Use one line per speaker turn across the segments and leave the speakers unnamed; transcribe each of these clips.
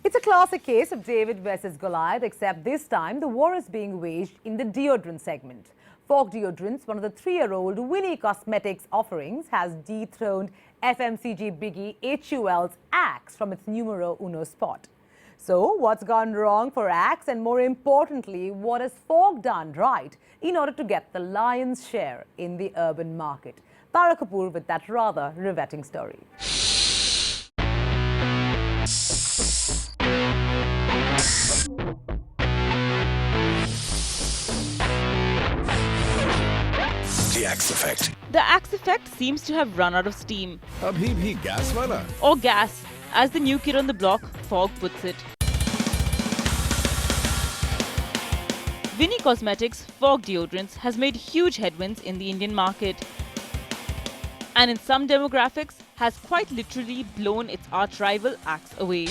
It's a classic case of David versus Goliath, except this time the war is being waged in the deodorant segment. Fogg Deodorants, one of the 3-year-old Winnie Cosmetics offerings, has dethroned FMCG biggie HUL's Axe from its numero uno spot. So, what's gone wrong for Axe, and more importantly, what has Fogg done right in order to get the lion's share in the urban market? Tara Kapoor with that rather riveting story.
The Axe Effect.
The Axe Effect seems to have run out of steam.
Abhi bhi gas wala.
Or gas, as the new kid on the block, Fogg puts it. Winnie Cosmetics' Fogg Deodorants has made huge headwinds in the Indian market. And in some demographics, has quite literally blown its arch-rival Axe away.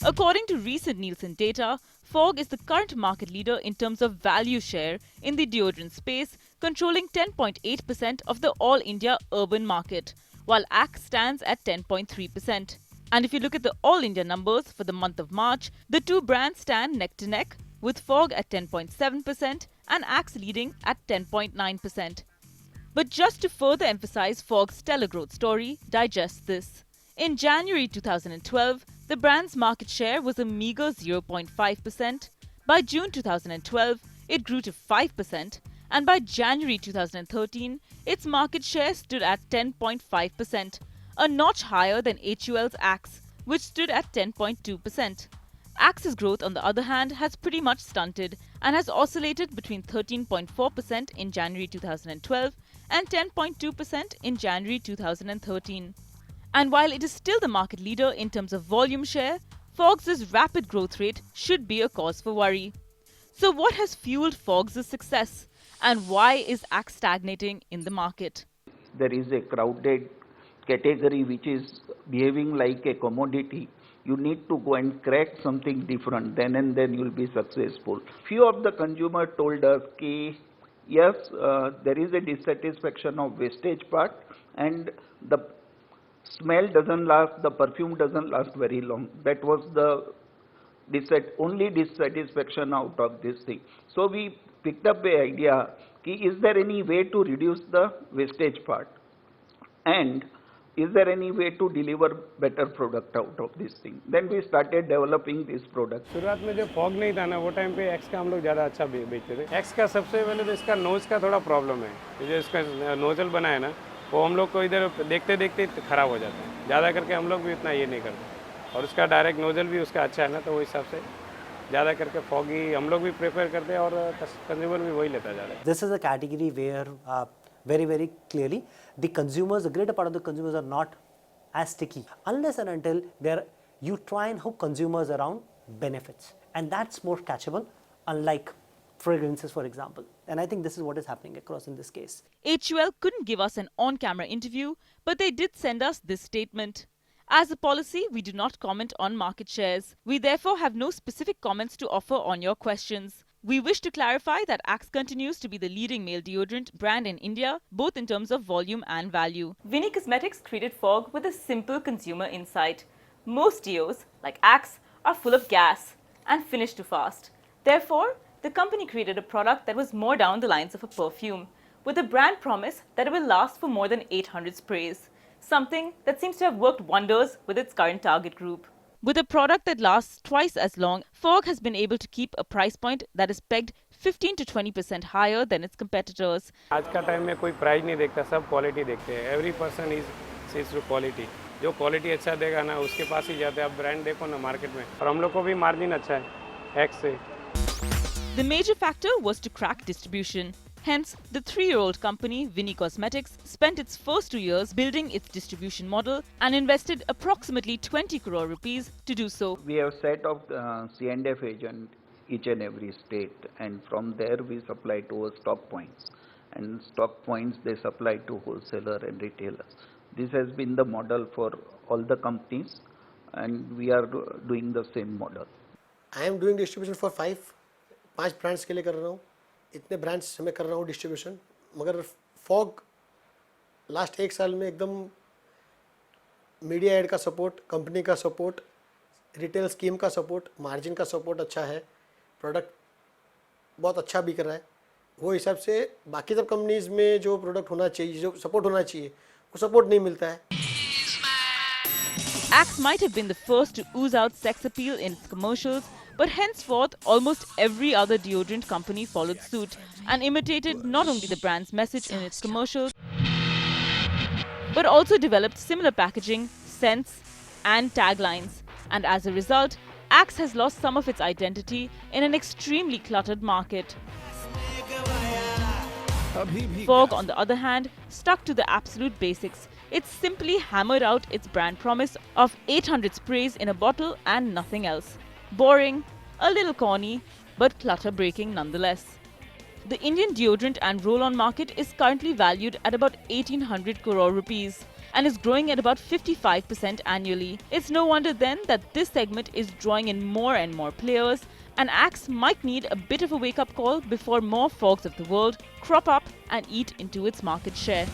According to recent Nielsen data, Fogg is the current market leader in terms of value share in the deodorant space, controlling 10.8% of the all-India urban market, while Axe stands at 10.3%. And if you look at the all-India numbers for the month of March, the two brands stand neck to neck, with Fogg at 10.7% and Axe leading at 10.9%. But just to further emphasize Fogg's stellar growth story, digest this. In January 2012, the brand's market share was a meager 0.5%. By June 2012, it grew to 5%. And by January 2013, its market share stood at 10.5%, a notch higher than HUL's Axe, which stood at 10.2%. Axe's growth, on the other hand, has pretty much stunted and has oscillated between 13.4% in January 2012 and 10.2% in January 2013. And while it is still the market leader in terms of volume share, Fogg's rapid growth rate should be a cause for worry. So what has fueled Fogg's success, and why is Axe stagnating in the market?
There is a crowded category which is behaving like a commodity. You need to go and crack something different, then and then you will be successful. Few of the consumers told us that yes, there is a dissatisfaction of wastage part, and the smell doesn't last, the perfume doesn't last very long. That was the only dissatisfaction out of this thing. So we picked up the idea, is there any way to reduce the wastage part? And is there any way to deliver better product out of this thing? Then we started developing this product.
शुरुआत में जब fog नहीं था ना, वो time पे x का हम लोग ज़्यादा अच्छा बेचते थे. एक्स का सबसे पहले तो इसका नोज का थोड़ा प्रॉब्लम है. जो इसका नोजल बना है ना, वो हम लोग को इधर देखते देखते खराब हो जाता है. ज़्यादा करके हम लोग भी इतना ये नहीं करते. और उसका डायरेक्ट नोजल भी उसका अच्छा है ना, तो वो हिसाब से ज़्यादा करके फॉग ही हम लोग भी प्रेफर करते हैं और कंज्यूमर भी वही लेता ज़्यादा.
This is a category where very clearly the consumers, the greater part of the consumers are not as sticky unless and until you try and hook consumers around benefits, and that's more catchable, unlike fragrances, for example. And I think this is what is happening across in this case.
HUL couldn't give us an on-camera interview, but they did send us this statement. As a policy, we do not comment on market shares. We therefore have no specific comments to offer on your questions. We wish to clarify that Axe continues to be the leading male deodorant brand in India, both in terms of volume and value. Winnie Cosmetics treated Fogg with a simple consumer insight. Most deos, like Axe, are full of gas and finish too fast. Therefore, the company created a product that was more down the lines of a perfume, with a brand promise that it will last for more than 800 sprays, something that seems to have worked wonders with its current target group. With a product that lasts twice as long, Fogg has been able to keep a price point that is pegged 15 to 20% higher than its competitors.
आज का time में कोई price नहीं देखता, सब quality देखते हैं. Every person is sees to quality. जो क्वालिटी अच्छा देगा ना, उसके पास ही जाते हैं. आप ब्रांड देखो ना मार्केट में, और हम लोग को भी मार्जिन अच्छा है एक्स से.
The major factor was to crack distribution. Hence, the 3-year-old company, Winnie Cosmetics, spent its first 2 years building its distribution model and invested approximately 20 crore rupees to do so.
We have set up C&F agent each and every state, and from there we supply to our stock points. And stock points they supply to wholesaler and retailers. This has been the model for all the companies, and we are doing the same model.
I am doing distribution for 5 brands के लिए कर रहा हूँ. इतने brands में कर रहा हूँ डिस्ट्रीब्यूशन, मगर फॉग लास्ट 1 साल में एकदम मीडिया एड का सपोर्ट, कंपनी का सपोर्ट, रिटेल स्कीम का सपोर्ट, मार्जिन का सपोर्ट अच्छा है, प्रोडक्ट बहुत अच्छा बिक रहा है, वो हिसाब से बाकी सब कंपनीज में जो प्रोडक्ट होना चाहिए, जो सपोर्ट होना चाहिए, वो सपोर्ट नहीं मिलता है।
Axe might have been the first to ooze out sex appeal in its commercials, but henceforth almost every other deodorant company followed suit and imitated not only the brand's message in its commercials, but also developed similar packaging, scents, and taglines. And as a result, Axe has lost some of its identity in an extremely cluttered market. Fogg, on the other hand, stuck to the absolute basics. It simply hammered out its brand promise of 800 sprays in a bottle and nothing else. Boring, a little corny, but clutter-breaking nonetheless. The Indian deodorant and roll-on market is currently valued at about 1800 crore rupees and is growing at about 55% annually. It's no wonder then that this segment is drawing in more and more players, and Axe might need a bit of a wake-up call before more Foggs of the world crop up and eat into its market share.